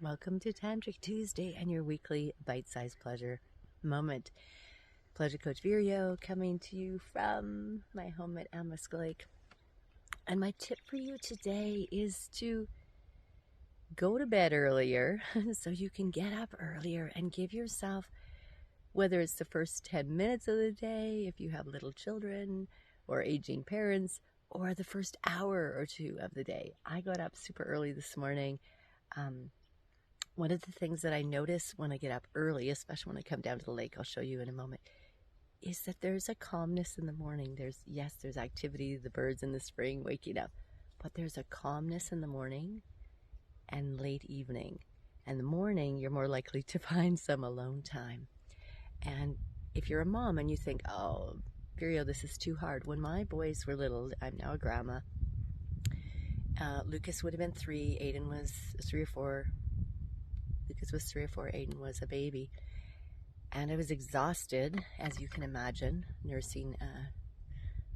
Welcome to Tantric Tuesday and your weekly bite-sized pleasure moment. Pleasure Coach Vireo coming to you from my home at Amherst Lake. And my tip for you today is to go to bed earlier so you can get up earlier and give yourself, whether it's the first 10 minutes of the day, if you have little children or aging parents, or the first hour or two of the day. I got up super early this morning. One of the things that I notice when I get up early, especially when I come down to the lake, I'll show you in a moment, is that there's a calmness in the morning. There's activity, the birds in the spring waking up, but there's a calmness in the morning and late evening. And the morning, you're more likely to find some alone time. And if you're a mom and you think, oh, Vireo, this is too hard. When my boys were little, I'm now a grandma, Lucas would have been 3, Aiden was 3 or 4, Lucas was 3 or 4, Aiden was a baby. And I was exhausted, as you can imagine, nursing a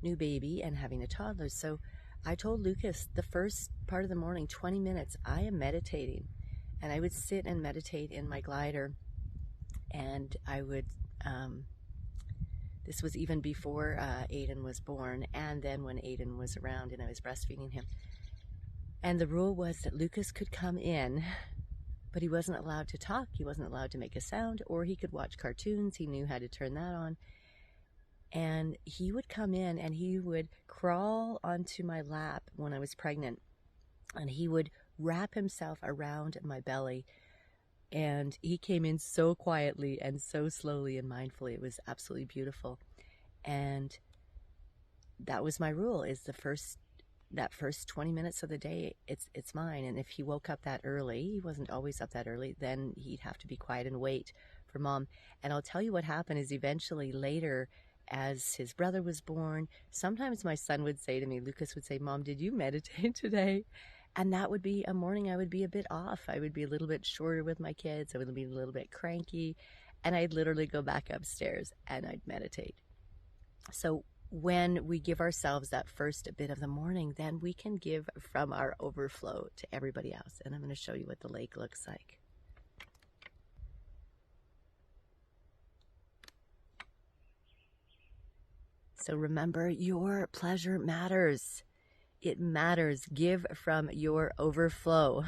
new baby and having a toddler. So I told Lucas the first part of the morning, 20 minutes, I am meditating. And I would sit and meditate in my glider. And I would, this was even before Aiden was born, and then when Aiden was around and I was breastfeeding him. And the rule was that Lucas could come in, but he wasn't allowed to talk, he wasn't allowed to make a sound, or he could watch cartoons. He knew how to turn that on. And he would come in and he would crawl onto my lap when I was pregnant, and he would wrap himself around my belly. And he came in so quietly and so slowly and mindfully. It was absolutely beautiful. And that was my rule, is that first 20 minutes of the day, it's mine. And if he woke up that early, he wasn't always up that early, then he'd have to be quiet and wait for mom. And I'll tell you what happened is eventually later, as his brother was born, sometimes my son would say to me, Lucas would say, Mom, did you meditate today? And that would be a morning I would be a bit off. I would be a little bit shorter with my kids. I would be a little bit cranky. And I'd literally go back upstairs and I'd meditate. So when we give ourselves that first bit of the morning, then we can give from our overflow to everybody else. And I'm going to show you what the lake looks like. So remember, your pleasure matters. It matters. Give from your overflow.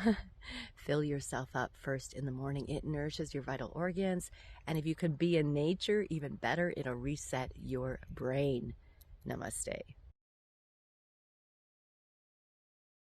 Fill yourself up first in the morning. It nourishes your vital organs. And if you can be in nature, even better, it'll reset your brain. Namaste.